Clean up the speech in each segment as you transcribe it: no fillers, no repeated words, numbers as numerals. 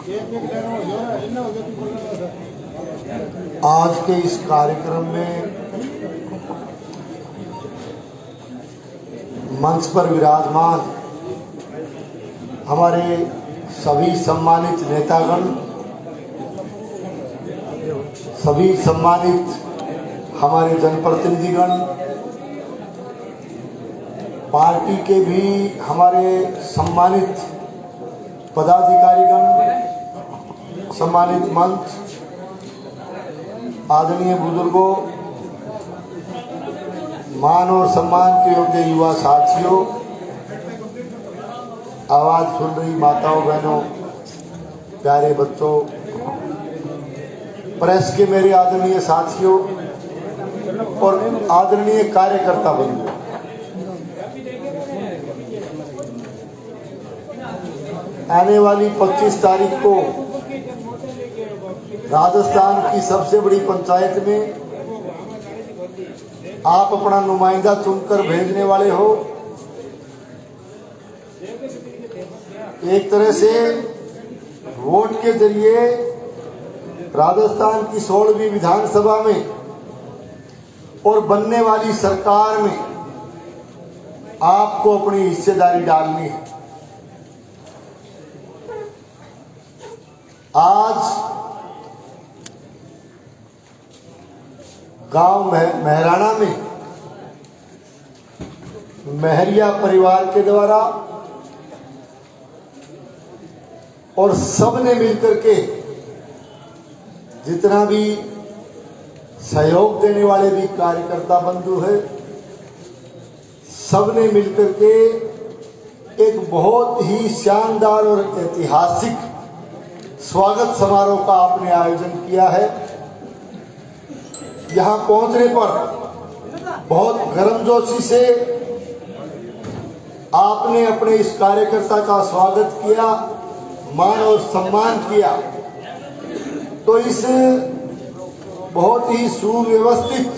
आज के इस कार्यक्रम में मंच पर विराजमान हमारे सभी सम्मानित नेतागण, सभी सम्मानित हमारे जनप्रतिनिधिगण, पार्टी के भी हमारे सम्मानित पदाधिकारीगण, सम्मानित मंच, आदरणीय बुजुर्गों, मान और सम्मान के योग्य युवा साथियों, आवाज सुन रही माताओं बहनों, प्यारे बच्चों, प्रेस के मेरे आदरणीय साथियों और आदरणीय कार्यकर्ता बंधु, आने वाली 25 तारीख को राजस्थान की सबसे बड़ी पंचायत में आप अपना नुमाइंदा चुनकर भेजने वाले हो। एक तरह से वोट के जरिए राजस्थान की 16वीं विधानसभा में और बनने वाली सरकार में आपको अपनी हिस्सेदारी डालनी है। आज गांव महराणा में महरिया परिवार के द्वारा और सबने मिलकर के, जितना भी सहयोग देने वाले भी कार्यकर्ता बंधु है, सबने मिलकर के एक बहुत ही शानदार और ऐतिहासिक स्वागत समारोह का आपने आयोजन किया है। यहां पहुंचने पर बहुत गर्मजोशी से आपने अपने इस कार्यकर्ता का स्वागत किया, मान और सम्मान किया। तो इस बहुत ही सुव्यवस्थित,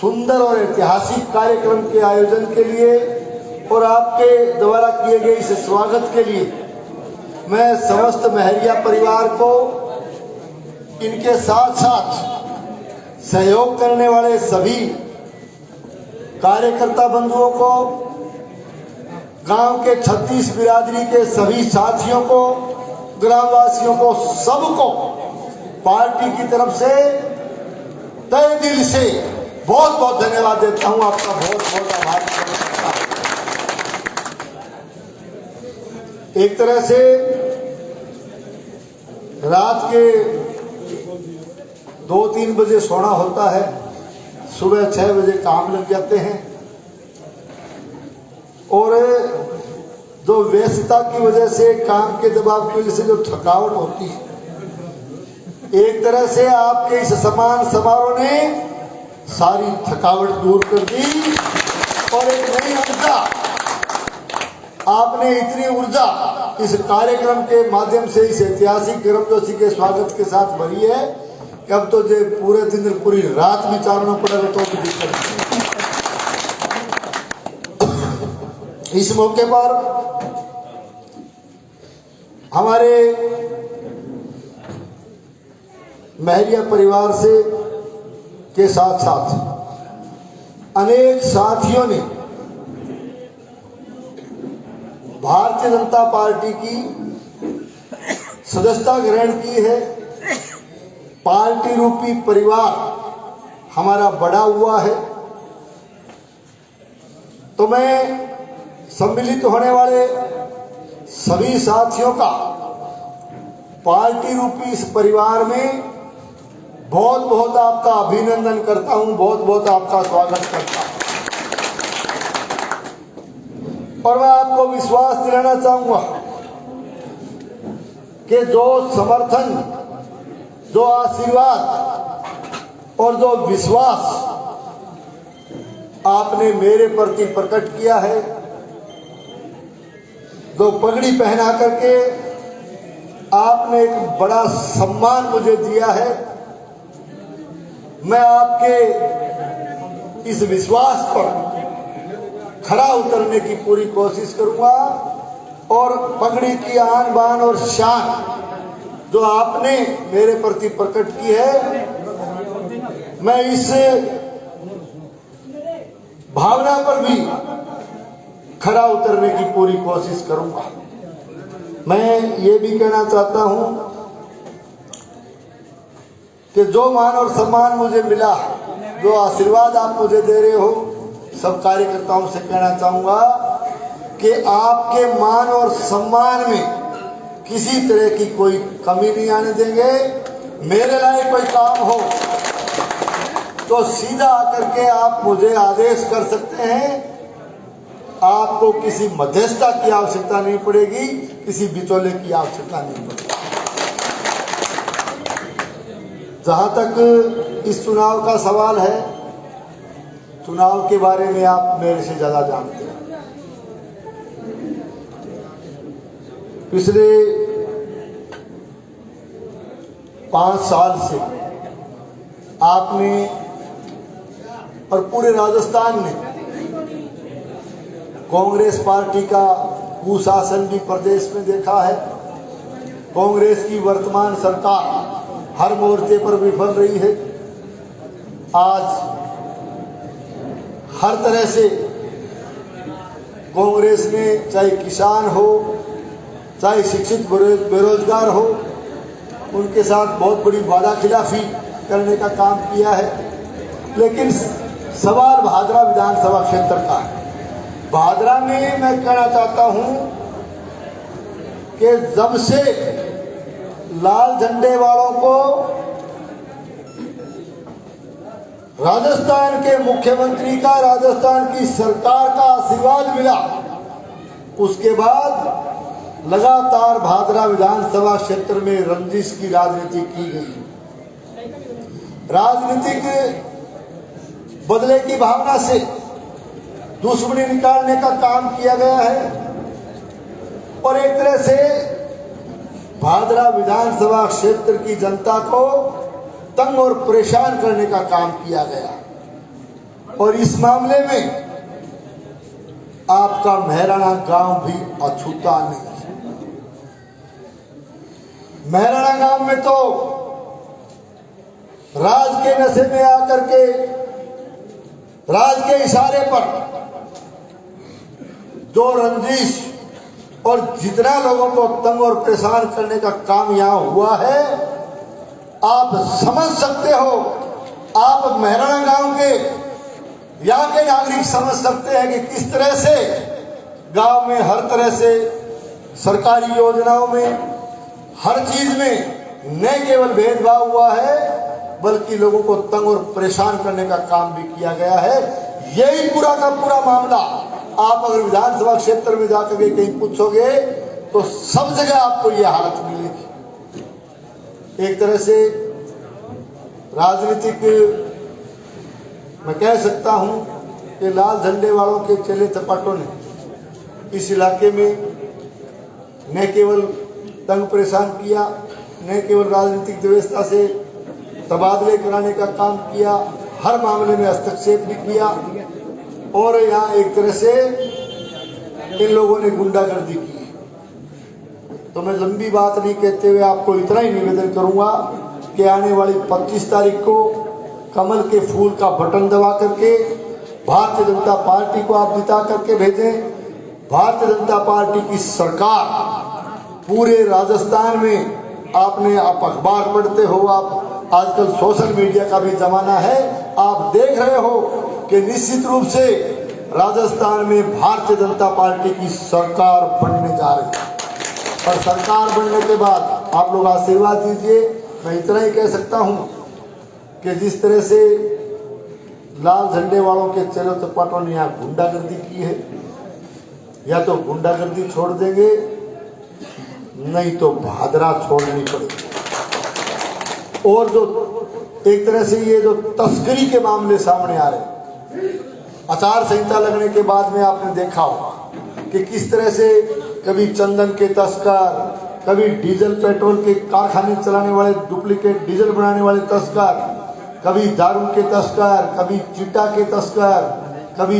सुंदर और ऐतिहासिक कार्यक्रम के आयोजन के लिए और आपके द्वारा किए गए इस स्वागत के लिए मैं समस्त महरिया परिवार को, इनके साथ साथ सहयोग करने वाले सभी कार्यकर्ता बंधुओं को, गांव के 36 बिरादरी के सभी साथियों को, ग्रामवासियों को, सबको पार्टी की तरफ से तहे दिल से बहुत बहुत धन्यवाद देता हूं। आपका बहुत बहुत आभार करता हूं। एक तरह से रात के 2-3 बजे सोना होता है, सुबह 6 बजे काम लग जाते हैं और जो व्यस्तता की वजह से, काम के दबाव की वजह से जो थकावट होती है, एक तरह से आपके इस सम्मान समारोह ने सारी थकावट दूर कर दी और एक नई ऊर्जा, आपने इतनी ऊर्जा इस कार्यक्रम के माध्यम से इस ऐतिहासिक गर्मजोशी के स्वागत के साथ भरी है कि अब तो जो पूरे दिन पूरी रात विचारना पड़ेगा तो भी दिक्कत नहीं। इस मौके पर हमारे महरिया परिवार से के साथ साथ अनेक साथियों ने भारतीय जनता पार्टी की सदस्यता ग्रहण की है। पार्टी रूपी परिवार हमारा बड़ा हुआ है। तो मैं सम्मिलित होने वाले सभी साथियों का पार्टी रूपी इस परिवार में बहुत बहुत आपका अभिनंदन करता हूं, बहुत बहुत आपका स्वागत करता हूं। और मैं आपको विश्वास दिलाना चाहूंगा कि जो समर्थन, जो आशीर्वाद और जो विश्वास आपने मेरे प्रति प्रकट किया है, जो पगड़ी पहना करके आपने एक बड़ा सम्मान मुझे दिया है, मैं आपके इस विश्वास पर खरा उतरने की पूरी कोशिश करूंगा और पगड़ी की आन बान और शान जो आपने मेरे प्रति प्रकट की है, मैं इस भावना पर भी खरा उतरने की पूरी कोशिश करूंगा। मैं ये भी कहना चाहता हूं कि जो मान और सम्मान मुझे मिला, जो आशीर्वाद आप मुझे दे रहे हो, सब कार्यकर्ताओं से कहना चाहूंगा कि आपके मान और सम्मान में किसी तरह की कोई कमी नहीं आने देंगे। मेरे लायक कोई काम हो तो सीधा आकर के आप मुझे आदेश कर सकते हैं। आपको किसी मध्यस्थता की आवश्यकता नहीं पड़ेगी, किसी बिचौले की आवश्यकता नहीं पड़ेगी। जहां तक इस चुनाव का सवाल है, चुनाव के बारे में आप मेरे से ज्यादा जानते हैं। पिछले 5 साल से आपने और पूरे राजस्थान ने कांग्रेस पार्टी का कुशासन भी प्रदेश में देखा है। कांग्रेस की वर्तमान सरकार हर मोर्चे पर विफल रही है। आज हर तरह से कांग्रेस ने, चाहे किसान हो, चाहे शिक्षित बेरोजगार हो, उनके साथ बहुत बड़ी वादा खिलाफी करने का काम किया है। लेकिन सवाल भादरा विधानसभा क्षेत्र का है। भादरा में मैं कहना चाहता हूं कि जब से लाल झंडे वालों को राजस्थान के मुख्यमंत्री का, राजस्थान की सरकार का आशीर्वाद मिला, उसके बाद लगातार भादरा विधानसभा क्षेत्र में रंजिश की राजनीति की गई। राजनीतिक बदले की भावना से दुश्मनी निकालने का काम किया गया है और एक तरह से भादरा विधानसभा क्षेत्र की जनता को तंग और परेशान करने का काम किया गया। और इस मामले में आपका महराणा गांव भी अछूता नहीं है। महराणा गांव में तो राज के नशे में आकर के, राज के इशारे पर जो रंजिश और जितना लोगों को तंग और परेशान करने का काम यहां हुआ है, आप समझ सकते हो। आप महराणा गांव के, यहाँ के नागरिक समझ सकते हैं कि किस तरह से गांव में हर तरह से सरकारी योजनाओं में, हर चीज में न केवल भेदभाव हुआ है, बल्कि लोगों को तंग और परेशान करने का काम भी किया गया है। यही पूरा का पूरा मामला आप अगर विधानसभा क्षेत्र में जाकर के कहीं पूछोगे तो सब जगह आपको यह हालत मिलेगी। एक तरह से राजनीतिक, मैं कह सकता हूं कि लाल झंडे वालों के चेले चपाटों ने इस इलाके में न केवल तंग परेशान किया, न केवल राजनीतिक व्यवस्था से तबादले कराने का काम किया, हर मामले में हस्तक्षेप भी किया और यहाँ एक तरह से इन लोगों ने गुंडागर्दी की। तो मैं लंबी बात नहीं कहते हुए आपको इतना ही निवेदन करूंगा कि आने वाली 25 तारीख को कमल के फूल का बटन दबा करके भारतीय जनता पार्टी को आप जिता करके भेजें। भारतीय जनता पार्टी की सरकार पूरे राजस्थान में, आपने आप अखबार पढ़ते हो, आप आजकल सोशल मीडिया का भी जमाना है, आप देख रहे हो कि निश्चित रूप से राजस्थान में भारतीय जनता पार्टी की सरकार बनने जा रही है। और सरकार बनने के बाद आप लोग आशीर्वाद दीजिए। मैं इतना ही कह सकता हूं कि जिस तरह से लाल झंडे वालों के चेलो चपाटों ने यहाँ गुंडागर्दी की है, या तो गुंडागर्दी छोड़ देंगे, नहीं तो भादरा छोड़नी पड़ेगी। और जो एक तरह से ये जो तस्करी के मामले सामने आ रहे, आचार संहिता लगने के बाद में आपने देखा होगा कि किस तरह से कभी चंदन के तस्कर, कभी डीजल पेट्रोल के कारखाने चलाने वाले, डुप्लीकेट डीजल बनाने वाले तस्कर, कभी दारू के तस्कर, कभी चिट्टा के तस्कर, कभी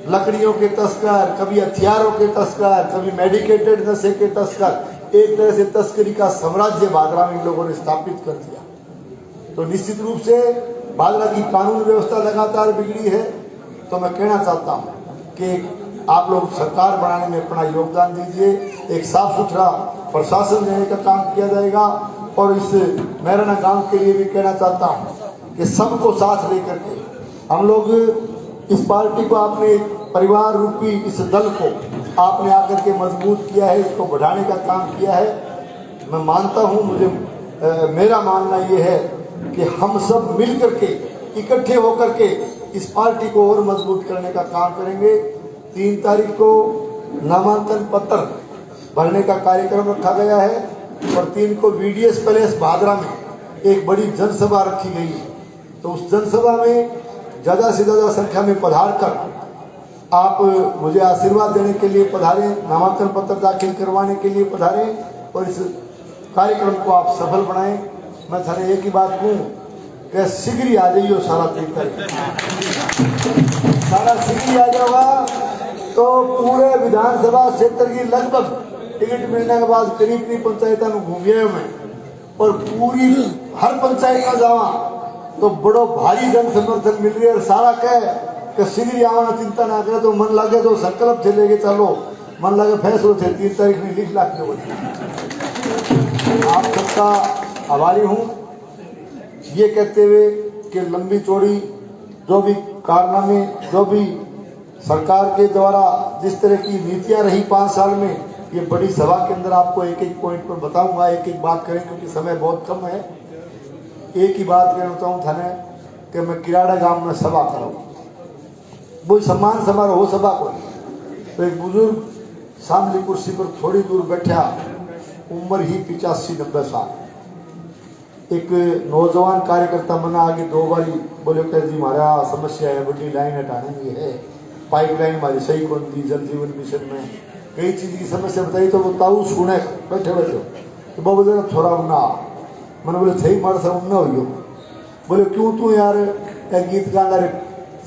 लकड़ियों के तस्कर, कभी हथियारों के तस्कर, कभी मेडिकेटेड नशे के तस्कर, एक तरह से तस्करी का साम्राज्य भादरा में इन लोगों ने स्थापित कर दिया। तो निश्चित रूप से भादरा की कानून व्यवस्था लगातार बिगड़ी है। तो मैं कहना चाहता हूँ कि आप लोग सरकार बनाने में अपना योगदान दीजिए, एक साफ सुथरा प्रशासन देने का काम किया जाएगा। और इस मैराना गांव के लिए भी कहना चाहता हूँ कि सबको साथ लेकर के हम लोग इस पार्टी को, आपने परिवार रूपी इस दल को आपने आकर के मजबूत किया है, इसको बढ़ाने का काम किया है। मैं मानता हूँ, मेरा मानना ये है कि हम सब मिल करके इकट्ठे होकर के इस पार्टी को और मजबूत करने का काम करेंगे। 3 तारीख को नामांकन पत्र भरने का कार्यक्रम रखा गया है और 3 को VDS पैलेस भादरा में एक बड़ी जनसभा रखी गई है। तो उस जनसभा में ज़्यादा से ज़्यादा संख्या में पधार कर आप मुझे आशीर्वाद देने के लिए पधारें, नामांकन पत्र दाखिल करवाने के लिए पधारें और इस कार्यक्रम को आप सफल बनाएं। मैं थाने एक ही बात कहूँ कि शीघ्र ही आ जाइए सारा 3 तारीख, सारा शीघ्र ही आ जाओगा तो पूरे विधानसभा क्षेत्र की लगभग टिकट मिलने के बाद करीब पंचायत घूमिए मैं और पूरी हर पंचायत में जावा तो बड़ो भारी जन समर्थन मिल रही है। और सारा कह कि शीघ्र आवाना चिंता ना करे, तो मन लगे तो संकल्प से लेके चलो, मन लगे फैसलों से 3 तारीख में लिख लाख के आप सबका आभारी हूँ। ये कहते हुए कि लंबी चौड़ी जो भी कारनामे, जो भी सरकार के द्वारा जिस तरह की नीतियां रही 5 साल में, ये बड़ी सभा के अंदर आपको एक एक पॉइंट पर बताऊंगा, एक एक बात करें क्योंकि समय बहुत कम है। एक ही बात कहना हूँ थाने कि मैं किराड़ा गांव में सभा करूँ, वो सम्मान समारोह हो सभा को। तो एक बुजुर्ग सामने कुर्सी पर थोड़ी दूर बैठा, उम्र ही 85-90 साल, एक नौजवान कार्यकर्ता मना आगे 2 बारी बोले कह जी हमारा समस्या है, बड़ी लाइन हटाने की है, पाइपलाइन हमारी सही कौन दी, जल जीवन मिशन में कई चीज़ की समस्या बताई। तो वो ताऊ सुने बैठे बैठे तो वो बोले थोड़ा उन्ना, मैंने बोले सही मार सा उन्ना हो। बोले क्यों तू यार गीत गाना रे,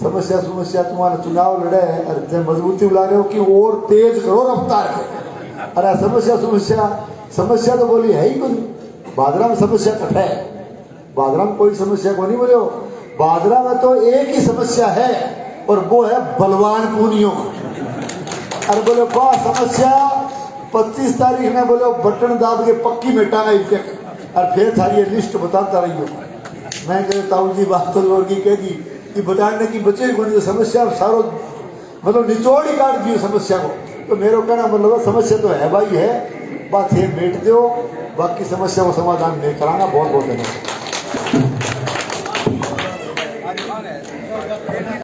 समस्या तुम्हारा चुनाव लड़े अरे मजबूती बुला रहे हो कि और तेज करो रफ्तार। अरे समस्या तो बोली है ही कोई, भादरा में समस्या कट है, भादरा में कोई समस्या को नहीं बोले। भादरा में तो एक ही समस्या है और वो है बलवान कूनियों। अरे बोले वाह समस्या 25 तारीख में बोले बटन दाब के पक्की मिटाना इनके, और फिर थारी ये लिस्ट बताता रही हो। मैं कहे ताऊ जी बात तो लोग की कह दी कि बताने की बचे को समस्या सारो मतलब निचोड़ ही काट दी समस्या को। तो मेरे कहना मतलब समस्या तो है भाई है, बात है बैठ दो, बाकी समस्या को समाधान नहीं कराना। बहुत बहुत धन्यवाद।